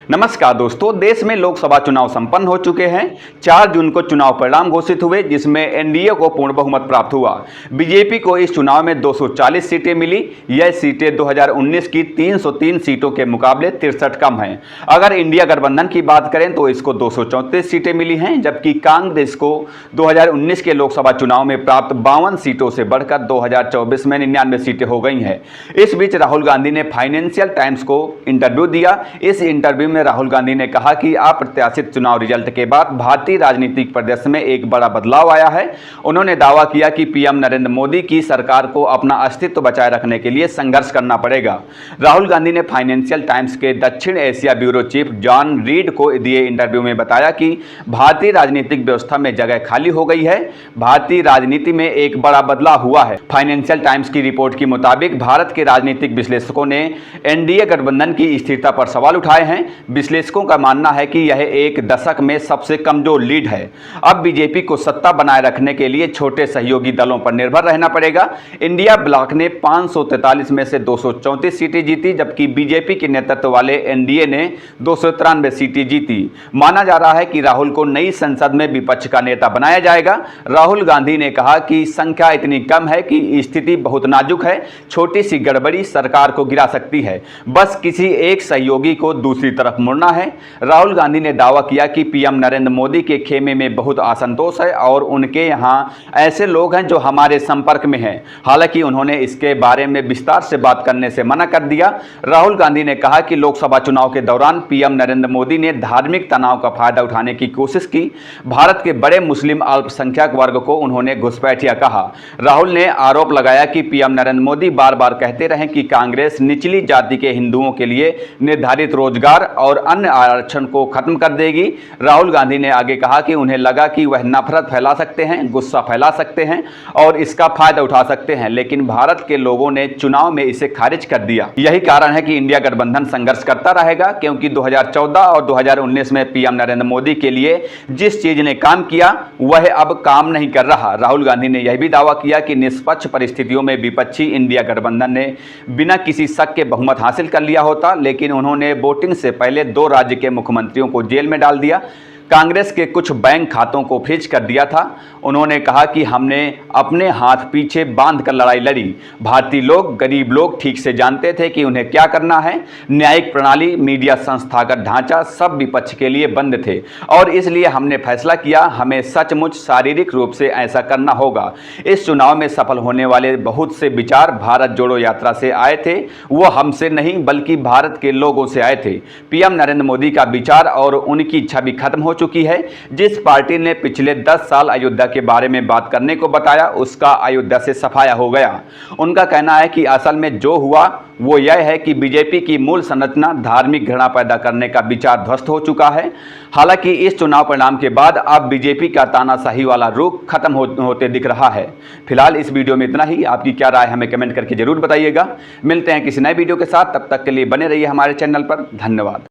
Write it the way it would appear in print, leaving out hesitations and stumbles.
नमस्कार दोस्तों, देश में लोकसभा चुनाव संपन्न हो चुके हैं। 4 जून को चुनाव परिणाम घोषित हुए, जिसमें एनडीए को पूर्ण बहुमत प्राप्त हुआ। बीजेपी को इस चुनाव में 240 सीटें मिली। यह सीटें 2019 की 303 सीटों के मुकाबले 63 कम हैं। अगर इंडिया गठबंधन की बात करें तो इसको 234 सीटें मिली हैं, जबकि कांग्रेस को 2019 के लोकसभा चुनाव में प्राप्त 52 सीटों से बढ़कर 2024 में 99 सीटें हो गई हैं। इस बीच राहुल गांधी ने फाइनेंशियल टाइम्स को इंटरव्यू दिया। इस इंटरव्यू में राहुल गांधी ने कहा कि अप्रत्याशित चुनाव रिजल्ट के बाद भारतीय राजनीतिक परिदृश्य में एक बड़ा बदलाव आया है। उन्होंने दावा किया कि पीएम नरेंद्र मोदी की सरकार को अपना अस्तित्व बचाए रखने के लिए संघर्ष करना पड़ेगा। राहुल गांधी ने फाइनेंशियल टाइम्स के दक्षिण Asia bureau chief John read को दिए इंटरव्यू में बताया कि भारतीय राजनीतिक व्यवस्था में जगह खाली हो गई है। भारतीय राजनीति में एक बड़ा बदलाव हुआ है। फाइनेंशियल टाइम्स की रिपोर्ट के मुताबिक भारत के राजनीतिक विश्लेषकों ने एनडीए गठबंधन की स्थिरता पर सवाल उठाए हैं। विश्लेषकों का मानना है कि यह एक दशक में सबसे कमजोर लीड है। अब बीजेपी को सत्ता बनाए रखने के लिए छोटे सहयोगी दलों पर निर्भर रहना पड़ेगा। इंडिया ब्लॉक ने 543 में से 234 सीटें जीती, जबकि बीजेपी के नेतृत्व वाले एनडीए ने 293 सीटें जीती। माना जा रहा है कि राहुल को नई संसद में विपक्ष का नेता बनाया जाएगा। राहुल गांधी ने कहा कि संख्या इतनी कम है कि स्थिति बहुत नाजुक है। छोटी सी गड़बड़ी सरकार को गिरा सकती है। बस किसी एक सहयोगी को दूसरी तरफ मुड़ना है। राहुल गांधी ने दावा किया कि पीएम नरेंद्र मोदी के खेमे में बहुत असंतोष है और उनके यहां ऐसे लोग हैं जो हमारे संपर्क में हैं। हालांकि उन्होंने इसके बारे में विस्तार से बात करने से मना कर दिया। राहुल गांधी ने कहा कि लोकसभा चुनाव के दौरान पीएम नरेंद्र मोदी ने धार्मिक तनाव का फायदा उठाने की कोशिश की। भारत के बड़े मुस्लिम अल्पसंख्यक वर्ग को उन्होंने घुसपैठिया कहा। राहुल ने आरोप लगाया कि पीएम नरेंद्र मोदी बार बार कहते रहे कि कांग्रेस निचली जाति के हिंदुओं के लिए निर्धारित रोजगार और अन्य आरक्षण को खत्म कर देगी। राहुल गांधी ने आगे कहा कि उन्हें लगा कि वह नफरत फैला सकते हैं, गुस्सा फैला सकते हैं और इसका फायदा उठा सकते हैं, लेकिन भारत के लोगों ने चुनाव में इसे खारिज कर दिया। यही कारण है कि इंडिया गठबंधन संघर्ष करता रहेगा, क्योंकि 2014 और 2019 में पीएम नरेंद्र मोदी के लिए जिस चीज ने काम किया वह अब काम नहीं कर रहा। राहुल गांधी ने यह भी दावा किया कि निष्पक्ष परिस्थितियों में विपक्षी इंडिया गठबंधन ने बिना किसी शक के बहुमत हासिल कर लिया होता, लेकिन उन्होंने वोटिंग से पहले 2 राज्य के मुख्यमंत्रियों को जेल में डाल दिया। कांग्रेस के कुछ बैंक खातों को फ्रीज कर दिया था। उन्होंने कहा कि हमने अपने हाथ पीछे बांध कर लड़ाई लड़ी। भारतीय लोग, गरीब लोग ठीक से जानते थे कि उन्हें क्या करना है। न्यायिक प्रणाली, मीडिया, संस्थागत ढांचा सब विपक्ष के लिए बंद थे और इसलिए हमने फैसला किया हमें सचमुच शारीरिक रूप से ऐसा करना होगा। इस चुनाव में सफल होने वाले बहुत से विचार भारत जोड़ो यात्रा से आए थे। वो हमसे नहीं बल्कि भारत के लोगों से आए थे। पीएम नरेंद्र मोदी का विचार और उनकी इच्छा भी खत्म हो चुकी है। जिस पार्टी ने पिछले 10 साल अयोध्या के बारे में बात करने को बताया, उसका अयोध्या से सफाया हो गया। उनका कहना है कि असल में जो हुआ वो यह है कि बीजेपी की मूल संरचना धार्मिक घृणा पैदा करने का विचार ध्वस्त हो चुका है। हालांकि इस चुनाव परिणाम के बाद अब बीजेपी का तानाशाही वाला रुख खत्म होते दिख रहा है। फिलहाल इस वीडियो में इतना ही। आपकी क्या राय हमें कमेंट करके जरूर बताइएगा। मिलते हैं किसी नए वीडियो के साथ, तब तक के लिए बने रहिए हमारे चैनल पर। धन्यवाद।